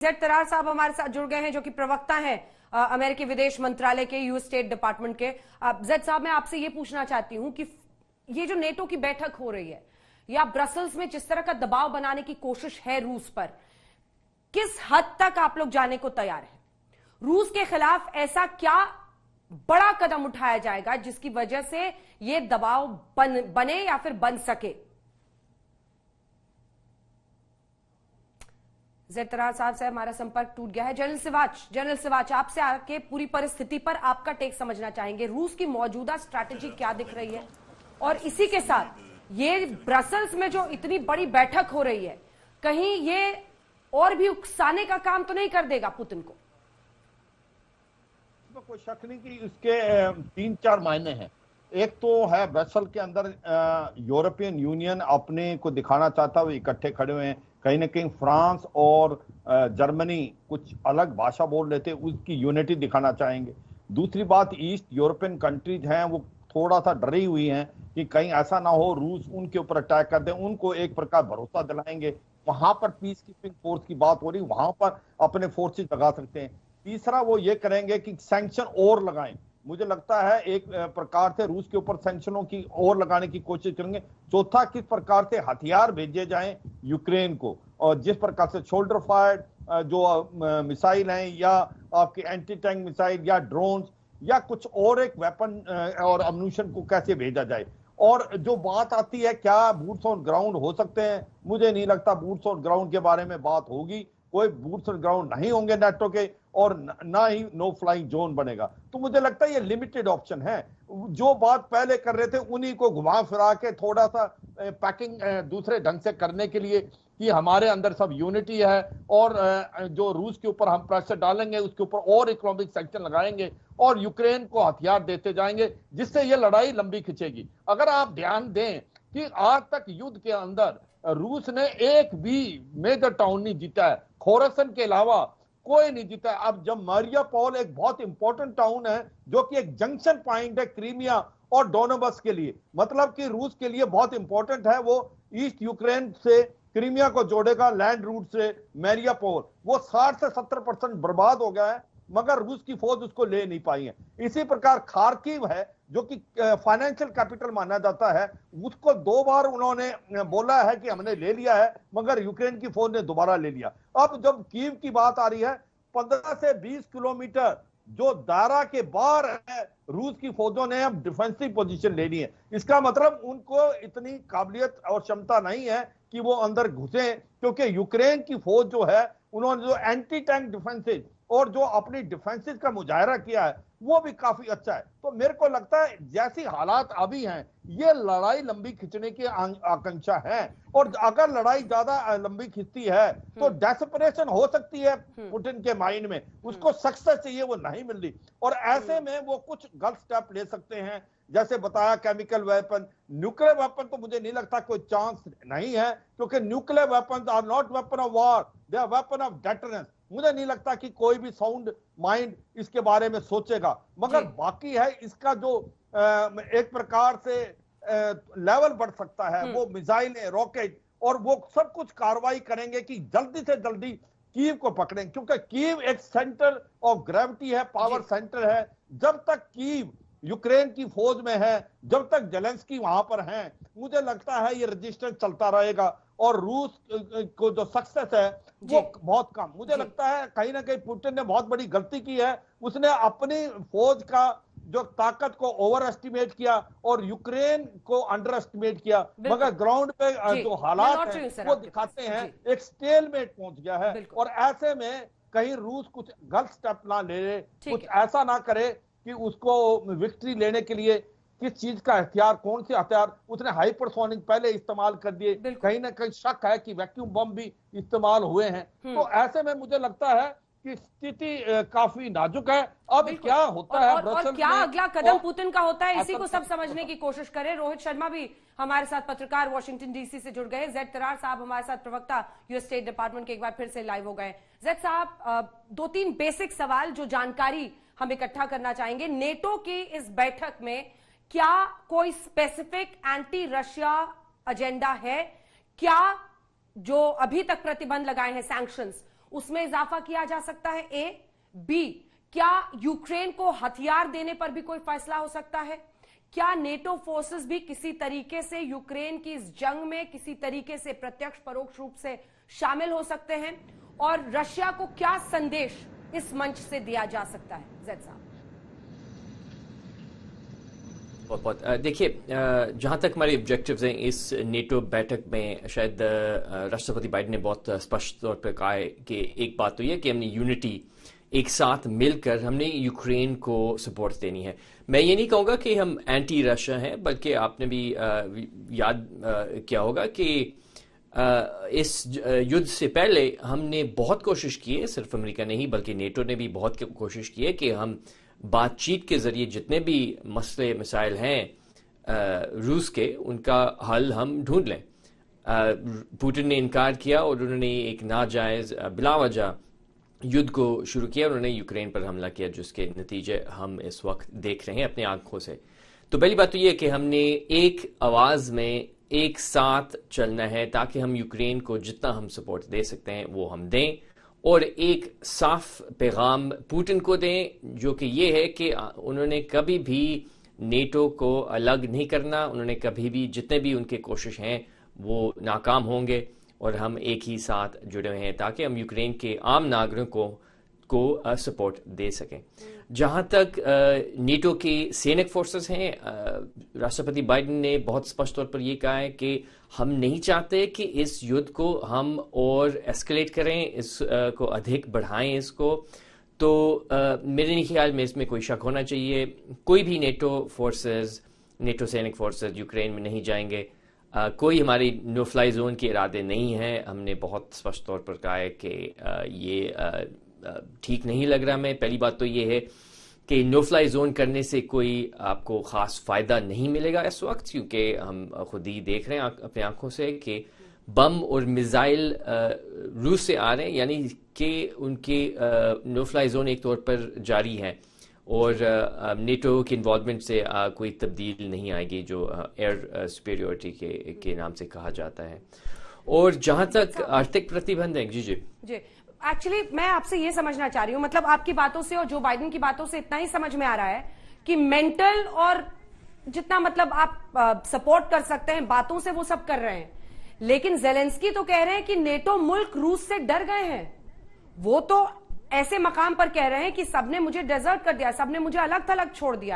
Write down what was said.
Z तरार साहब हमारे साथ जुड़ गए हैं, जो कि प्रवक्ता हैं अमेरिकी विदेश मंत्रालय के, यूएस स्टेट डिपार्टमेंट के। जेड साहब, मैं आपसे ये पूछना चाहती हूं कि ये जो नेटो की बैठक हो रही है या ब्रसल्स में जिस तरह का दबाव बनाने की कोशिश है रूस पर, किस हद तक आप लोग जाने को तैयार हैं? रूस के खिलाफ ऐसा क्या बड़ा कदम उठाया जाएगा जिसकी वजह से ये दबाव बने या फिर बन सके? जेड तरार साहब से हमारा संपर्क टूट गया है। जनरल सिवाच, आपसे आके पूरी परिस्थिति पर आपका टेक समझना चाहेंगे। रूस की मौजूदा स्ट्रैटेजी क्या दिख रही है, और इसी के साथ ये ब्रसल्स में जो इतनी बड़ी बैठक हो रही है, कहीं ये और भी उकसाने का काम तो नहीं कर देगा पुतिन को? इसमें कोई शक नहीं कि इसके 3-4 मायने हैं। एक तो है ब्रसल के अंदर यूरोपियन यूनियन अपने को दिखाना चाहता है, वो इकट्ठे खड़े हुए हैं। कहीं ना कहीं फ्रांस और जर्मनी कुछ अलग भाषा बोल लेते, उसकी यूनिटी दिखाना चाहेंगे। दूसरी बात, ईस्ट यूरोपियन कंट्रीज हैं वो थोड़ा सा डरी हुई हैं कि कहीं ऐसा ना हो रूस उनके ऊपर अटैक कर दे। उनको एक प्रकार भरोसा दिलाएंगे, वहां पर पीस कीपिंग फोर्स की बात हो रही, वहां पर अपने फोर्सेज लगा सकते हैं। तीसरा, वो ये करेंगे कि सैंक्शन और लगाएं। मुझे लगता है एक प्रकार से रूस के ऊपर सैंक्शनों की और लगाने की कोशिश करेंगे। चौथा, किस प्रकार से हथियार भेजे जाएं यूक्रेन को, और जिस प्रकार से शोल्डर फायर्ड जो मिसाइल हैं, या आपके एंटी टैंक मिसाइल या ड्रोन्स, या कुछ और एक वेपन और अम्यूनिशन को कैसे भेजा जाए। और जो बात आती है क्या बूट्स ऑन ग्राउंड हो सकते हैं, मुझे नहीं लगता बूट्स ऑन ग्राउंड के बारे में बात होगी। कोई बूट्स ऑन ग्राउंड नहीं होंगे नेटो के, और ना ही नो फ्लाइंग जोन बनेगा। तो मुझे लगता है ये लिमिटेड ऑप्शन है। जो बात पहले कर रहे थे उन्हीं को घुमा फिरा के थोड़ा सा पैकिंग दूसरे ढंग से करने के लिए कि हमारे अंदर सब यूनिटी है, और जो रूस के ऊपर हम प्रेशर डालेंगे उसके ऊपर और इकोनॉमिक सैंक्शन लगाएंगे और यूक्रेन को हथियार देते जाएंगे, जिससे ये लड़ाई लंबी खिंचेगी। अगर आप ध्यान दें कि आज तक युद्ध के अंदर रूस ने एक भी मेजर टाउन नहीं जीता है, खोरसन के अलावा कोई नहीं जीता। अब जब मारियापोल एक बहुत इंपॉर्टेंट टाउन है, जो कि एक जंक्शन पॉइंट है क्रीमिया और डोनेबस के लिए, मतलब कि रूस के लिए बहुत इंपॉर्टेंट है, वो ईस्ट यूक्रेन से क्रीमिया को जोड़ेगा लैंड रूट से मारियापोल। वो 60 से 70% बर्बाद हो गया है, मगर रूस की फौज उसको ले नहीं पाई है। इसी प्रकार खार्किव है, जो कि फाइनेंशियल कैपिटल माना जाता है, उसको 2 बार उन्होंने बोला है कि हमने ले लिया है, मगर यूक्रेन की फौज ने दोबारा ले लिया। अब जब कीव की बात आ रही है, 15 से 20 किलोमीटर जो दायरा के बाहर है, रूस की फौजों ने अब डिफेंसिव पोजीशन लेनी है। इसका मतलब उनको इतनी काबिलियत और क्षमता नहीं है कि वो अंदर घुसे, क्योंकि यूक्रेन की फौज जो है, उन्होंने जो एंटी टैंक डिफेंसेज और जो अपनी डिफेंसेज का मुजाहरा किया है वो भी काफी अच्छा है। तो मेरे को लगता है जैसी हालात अभी हैं, ये लड़ाई लंबी खिंचने की आकांक्षा है, और अगर लड़ाई ज्यादा लंबी खिंचती है तो डेस्परेशन हो सकती है पुतिन के माइंड में, उसको सक्सेस चाहिए, वो नहीं मिल रही, और ऐसे में वो कुछ गलत स्टेप ले सकते हैं। जैसे बताया केमिकल वेपन, न्यूक्लियर वेपन तो मुझे नहीं लगता कोई चांस नहीं है, क्योंकि nuclear weapon are not weapon of war, they are weapon of deterrence. मुझे नहीं लगता कि कोई भी साउंड माइंड इसके बारे में सोचेगा, मगर बाकी है इसका जो एक प्रकार से लेवल बढ़ सकता है, वो मिसाइलें, रॉकेट, और वो सब कुछ कार्रवाई करेंगे कि जल्दी से जल्दी कीव को पकड़ें, क्योंकि कीव एक सेंटर ऑफ ग्रेविटी है, पावर सेंटर है। जब तक कीव यूक्रेन की फौज में है, जब तक जेलेंस्की वहां पर हैं, मुझे लगता है ये रेजिस्टेंस चलता रहेगा, और रूस को जो सक्सेस है वो बहुत कम। मुझे लगता है कहीं ना कहीं पुतिन ने बहुत बड़ी गलती की है, उसने अपनी फौज का जो ताकत को ओवर एस्टिमेट किया और यूक्रेन को अंडर एस्टिमेट किया, मगर ग्राउंड पे जो हालात हैं वो दिखाते हैं एक स्टेलमेट पहुंच गया है। और ऐसे में कहीं रूस कुछ गलत स्टेप ना ले, कुछ ऐसा ना करे कि उसको विक्ट्री लेने के लिए किस चीज का हथियार, कौन से हथियार, उसने हाइपरसोनिक पहले इस्तेमाल कर दिए, कहीं ना कहीं शक है कि वैक्यूम बम भी इस्तेमाल हुए हैं। तो ऐसे में मुझे लगता है कि स्थिति काफी नाजुक है। अब क्या होता है और क्या अगला कदम पुतिन का होता है, इसी को सब समझने की कोशिश करें। रोहित शर्मा भी हमारे साथ, पत्रकार वॉशिंगटन डीसी से जुड़ गए। जेड तरार साहब हमारे साथ, प्रवक्ता यूएस स्टेट डिपार्टमेंट के, एक बार फिर से लाइव हो गए। जेड साहब, 2-3 बेसिक सवाल जो जानकारी हम इकट्ठा करना चाहेंगे। नेटो की इस बैठक में क्या कोई स्पेसिफिक एंटी रशिया एजेंडा है? क्या जो अभी तक प्रतिबंध लगाए हैं, सैंक्शंस, उसमें इजाफा किया जा सकता है? ए। बी, क्या यूक्रेन को हथियार देने पर भी कोई फैसला हो सकता है? क्या नेटो फोर्सेस भी किसी तरीके से यूक्रेन की इस जंग में किसी तरीके से प्रत्यक्ष परोक्ष रूप से शामिल हो सकते हैं? और रशिया को क्या संदेश इस मंच से दिया जा सकता है? जैद साहब। बहुत देखिए, जहां तक हमारे ऑब्जेक्टिव्स हैं इस नेटो बैठक में, शायद राष्ट्रपति बाइडेन ने बहुत स्पष्ट तौर पर कहा है कि एक बात तो यह कि हमने यूनिटी, एक साथ मिलकर हमने यूक्रेन को सपोर्ट देनी है। मैं ये नहीं कहूँगा कि हम एंटी रशिया हैं, बल्कि आपने भी याद किया होगा कि इस युद्ध से पहले हमने बहुत कोशिश की है, सिर्फ अमेरिका नहीं बल्कि नेटो ने भी बहुत कोशिश की है कि हम बातचीत के जरिए जितने भी मसले मसाइल हैं रूस के, उनका हल हम ढूंढ लें। पुतिन ने इनकार किया और उन्होंने एक नाजायज बिलावजह युद्ध को शुरू किया। उन्होंने यूक्रेन पर हमला किया, जिसके नतीजे हम इस वक्त देख रहे हैं अपनी आंखों से। तो पहली बात तो यह कि हमने एक आवाज में एक साथ चलना है ताकि हम यूक्रेन को जितना हम सपोर्ट दे सकते हैं वो हम दें, और एक साफ पैगाम पुतिन को दें, जो कि ये है कि उन्होंने कभी भी नेटो को अलग नहीं करना। उन्होंने कभी भी, जितने भी उनके कोशिश हैं वो नाकाम होंगे और हम एक ही साथ जुड़े हुए हैं ताकि हम यूक्रेन के आम नागरिकों को सपोर्ट दे सकें। जहां तक नेटो के सैनिक फोर्सेस हैं, राष्ट्रपति बाइडेन ने बहुत स्पष्ट तौर पर यह कहा है कि हम नहीं चाहते कि इस युद्ध को हम और एस्केलेट करें, इसको अधिक बढ़ाएं इसको। तो मेरे नहीं ख्याल में इसमें कोई शक होना चाहिए। कोई भी नेटो फोर्सेस, नेटो सैनिक फोर्सेस यूक्रेन में नहीं जाएंगे। कोई हमारी नो फ्लाई जोन के इरादे नहीं हैं। हमने बहुत स्पष्ट तौर पर कहा है कि ये ठीक नहीं लग रहा हमें। पहली बात तो ये है कि नो फ्लाई जोन करने से कोई आपको खास फायदा नहीं मिलेगा इस वक्त, क्योंकि हम खुद ही देख रहे हैं अपनी आंखों से कि बम और मिसाइल रूस से आ रहे हैं, यानी कि उनके नो फ्लाई जोन एक तौर पर जारी है और नेटो की इन्वॉल्वमेंट से कोई तब्दील नहीं आएगी, जो एयर सुपेरियोरिटी के नाम से कहा जाता है। और जहां तक आर्थिक प्रतिबंध है, जी एक्चुअली मैं आपसे ये समझना चाह रही हूं, मतलब आपकी बातों से और जो बाइडेन की बातों से इतना ही समझ में आ रहा है कि मेंटल और जितना मतलब आप सपोर्ट कर सकते हैं बातों से वो सब कर रहे हैं, लेकिन जेलेंस्की तो कह रहे हैं कि नेटो मुल्क रूस से डर गए हैं। वो तो ऐसे मकाम पर कह रहे हैं कि सबने मुझे डेजर्ट कर दिया, सबने मुझे अलग थलग छोड़ दिया।